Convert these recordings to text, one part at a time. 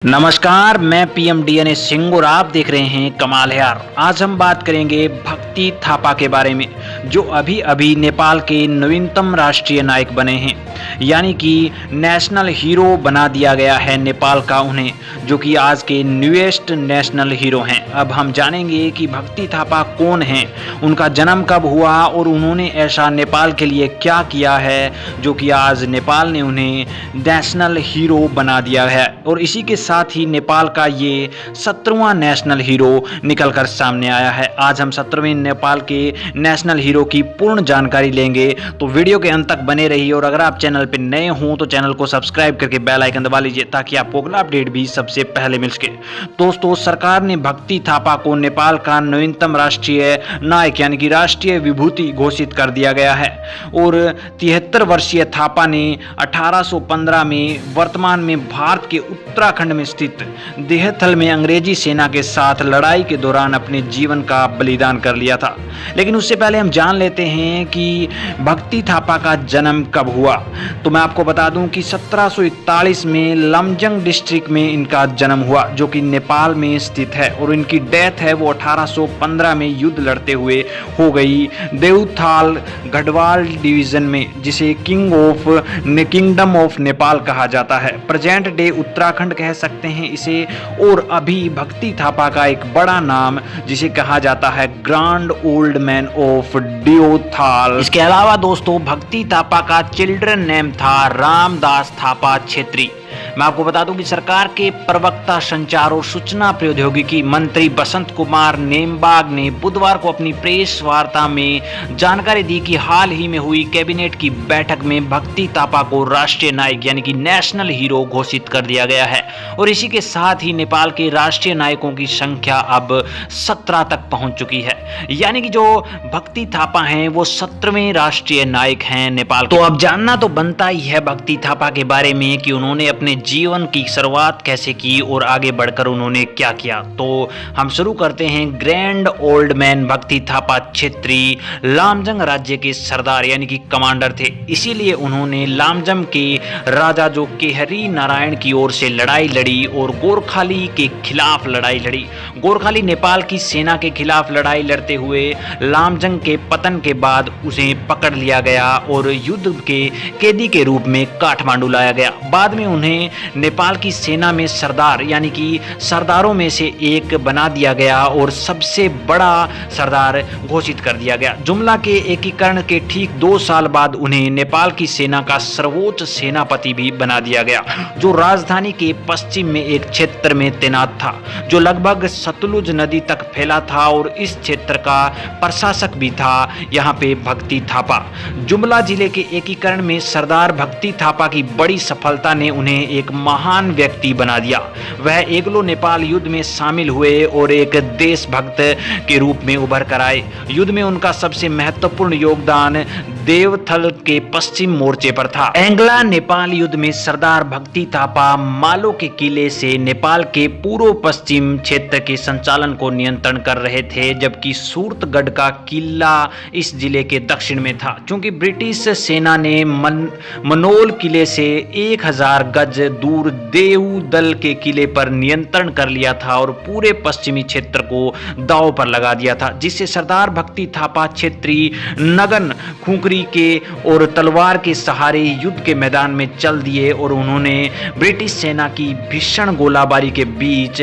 नमस्कार, मैं PM DNA Singh और आप देख रहे हैं कमाल है यार। आज हम बात करेंगे भक्ति थापा के बारे में, जो अभी अभी नेपाल के नवीनतम राष्ट्रीय नायक बने हैं, यानी कि नेशनल हीरो बना दिया गया है नेपाल का उन्हें, जो कि आज के न्यूएस्ट नेशनल हीरो हैं। अब हम जानेंगे कि भक्ति थापा कौन हैं, उनका जन्म कब हुआ और उन्होंने ऐसा नेपाल के लिए क्या किया है जो कि आज नेपाल ने उन्हें नेशनल हीरो बना दिया है। और इसी के साथ ही नेपाल का ये 17वां नेशनल हीरो निकलकर सामने आया है। आज हम 17वें नेपाल के नेशनल हीरो की पूर्ण जानकारी लेंगे, तो वीडियो के अंत तक बने रहिए। और अगर आप चैनल पर नए हों तो चैनल को सब्सक्राइब करके बेल आइकन दबा लीजिए, ताकि आपको अगला अपडेट भी सबसे पहले मिल सके। दोस्तों, सरकार ने भक्ति थापा को नेपाल का नवीनतम राष्ट्रीय नायक यानी कि राष्ट्रीय विभूति घोषित कर दिया गया है। और 73 वर्षीय थापा ने 1815 में वर्तमान में भारत के उत्तराखंड में स्थित देहथल में अंग्रेजी सेना के साथ लड़ाई के दौरान अपने जीवन का बलिदान कर लिया था। लेकिन उससे पहले हम जान लेते हैं कि भक्ति थापा का जन्म कब हुआ। तो मैं आपको बता दूं कि 1741 में लमजंग डिस्ट्रिक्ट में इनका जन्म हुआ, जो कि नेपाल में स्थित है। और इनकी डेथ है वो 1815 में युद्ध लड़ते हुए हो गई देउथाल गढ़वाल डिवीजन में, जिसे किंगडम ऑफ नेपाल कहा जाता है। प्रेजेंट डे उत्तराखंड कह सकते हैं इसे। और अभी भक्ति थापा का एक बड़ा नाम जिसे कहा जाता है ग्रैंड ओल्ड मैन ऑफ देउथाल। इसके अलावा दोस्तों, भक्ति थापा का चिल्ड्रन नेम था रामदास थापा छेत्री। मैं आपको बता दूं कि सरकार के प्रवक्ता संचार और सूचना प्रौद्योगिकी मंत्री बसंत कुमार नेमबाग ने बुधवार को अपनी प्रेस वार्ता में जानकारी दी कि हाल ही में हुई कैबिनेट की बैठक में भक्ति थापा को राष्ट्रीय नायक यानी कि नेशनल हीरो घोषित कर दिया गया है। और इसी के साथ ही नेपाल के राष्ट्रीय नायकों की संख्या अब 17 तक पहुंच चुकी है, यानी कि जो भक्ति थापा हैं वो 17वें राष्ट्रीय नायक हैं नेपाल के। तो अब जानना तो बनता ही है भक्ति थापा के बारे में कि उन्होंने अपने जीवन की शुरुआत कैसे की और आगे बढ़कर उन्होंने क्या किया। तो हम शुरू करते हैं। ग्रैंड ओल्ड मैन भक्ति थापा छेत्री लामजंग राज्य के सरदार यानी कि कमांडर थे। इसीलिए उन्होंने लामजंग के राजा जो केहरी नारायण की ओर से लड़ाई लड़ी और गोरखाली के खिलाफ लड़ाई लड़ी। गोरखाली नेपाल की सेना के खिलाफ लड़ाई लड़ते हुए लामजंग के पतन के बाद उसे पकड़ लिया गया और युद्ध के कैदी के रूप में काठमांडू लाया गया। बाद में उन्हें नेपाल की सेना में सरदार यानी कि सरदारों में से एक बना दिया गया और सबसे बड़ा सरदार घोषित कर दिया गया। जुमला के एकीकरण के ठीक 2 साल बाद उन्हें नेपाल की सेना का सर्वोच्च सेनापति भी बना दिया गया, जो राजधानी के पश्चिम में एक क्षेत्र में तैनात था जो लगभग सतलुज नदी तक फैला था। और इस क्षेत्र का प्रशासक भी था यहाँ पे भक्ति थापा। जुमला जिले के एकीकरण में सरदार भक्ति थापा की बड़ी सफलता ने उन्हें एक महान व्यक्ति बना दिया। वह एंग्लो नेपाल युद्ध में शामिल हुए और एक देशभक्त के रूप में उभर कर आए। युद्ध में उनका सबसे महत्वपूर्ण योगदान देवथल के पश्चिम मोर्चे पर था। एंग्ला नेपाल युद्ध में सरदार भक्ति थापा मालो के किले से नेपाल के पूर्व पश्चिम क्षेत्र के संचालन को नियंत्रण कर रहे थे, जबकि सूरतगढ़ का किला इस जिले के दक्षिण में था। क्योंकि ब्रिटिश सेना ने मनोल किले से 1000 गज दूर देउदल के किले पर नियंत्रण कर लिया था और पूरे पश्चिमी क्षेत्र को दांव पर लगा दिया था, जिससे सरदार भक्ति थापा छेत्री नगन खुंखरी के और तलवार के सहारे युद्ध के मैदान में चल दिए। और उन्होंने ब्रिटिश सेना की भीषण गोलाबारी के बीच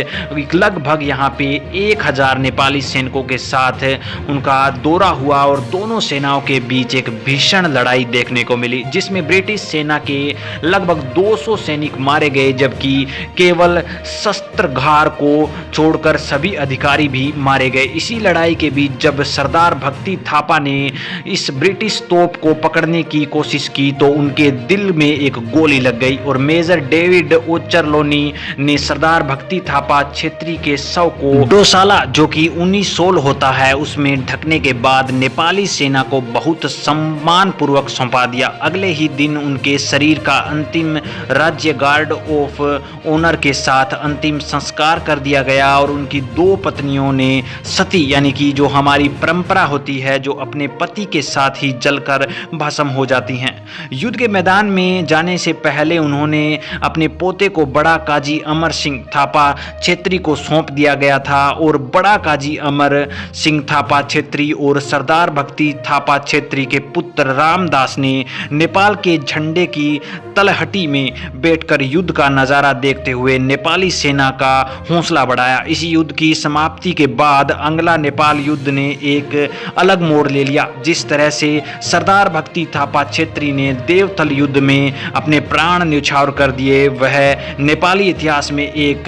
लगभग यहाँ पे 1000 नेपाली सैनिकों के साथ उनका दौरा हुआ और दोनों सेनाओं के बीच एक भीषण लड़ाई देखने को मिली, जिसमें ब्रिटिश सेना के लगभग 200 सैनिक मारे गए, जबकि केवल शस्त्रगार को छोड़कर सभी अधिकारी भी मारे गए। इसी लड़ाई के बीच जब सरदार भक्ति थापा ने इस ब्रिटिश तोप को पकड़ने की कोशिश की तो उनके दिल में एक गोली लग गई और मेजर डेविड ओचरलोनी ने सरदार भक्ति थापा छेत्री के शव को डोसाला, जो कि 1916 होता है, उसमें ढकने के बाद नेपाली सेना को बहुत सम्मान पूर्वक सौंपा दिया। अगले ही दिन उनके शरीर का अंतिम राज्य गार्ड ऑफ ऑनर के साथ अंतिम संस्कार कर दिया गया और उनकी 2 पत्नियों ने सती यानी कि जो हमारी परंपरा होती है, जो अपने पति के साथ ही जल जलकर भस्म हो जाती हैं। युद्ध के मैदान में जाने से पहले उन्होंने अपने पोते को बड़ा काजी अमर सिंह थापा छेत्री को सौंप दिया गया था और बड़ा काजी अमर सिंह थापा छेत्री और सरदार भक्ति थापा छेत्री के पुत्र रामदास ने नेपाल के झंडे की तलहटी में बैठकर युद्ध का नज़ारा देखते हुए नेपाली सेना का हौसला बढ़ाया। इस युद्ध की समाप्ति के बाद अंगला नेपाल युद्ध ने एक अलग मोड़ ले लिया। जिस तरह से सरदार भक्ति थापा छेत्री ने देवथल युद्ध में अपने प्राण न्यौछावर कर दिए, वह नेपाली इतिहास में एक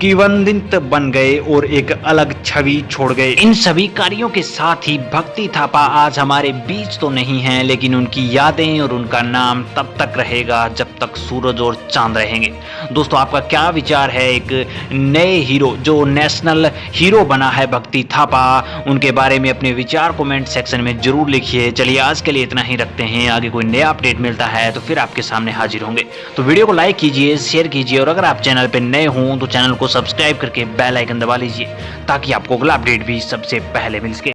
किंवदंती बन गए और एक अलग छवि छोड़ गए। इन सभी कार्यों के साथ ही भक्ति थापा आज हमारे बीच तो नहीं हैं, लेकिन उनकी यादें और उनका नाम तब तक रहेगा जब तक सूरज और चांद रहेंगे। दोस्तों, आपका क्या विचार है एक नए हीरो जो नेशनल हीरो बना है भक्ति थापा, उनके बारे में अपने विचार कमेंट सेक्शन में जरूर लिखिए। चलिए आज के लिए इतना ही रखते हैं, आगे कोई नया अपडेट मिलता है तो फिर आपके सामने हाजिर होंगे। तो वीडियो को लाइक कीजिए, शेयर कीजिए और अगर आप चैनल पर नए हों तो चैनल को सब्सक्राइब करके बेल आइकन दबा लीजिए ताकि आपको अगला अपडेट भी सबसे पहले मिल सके।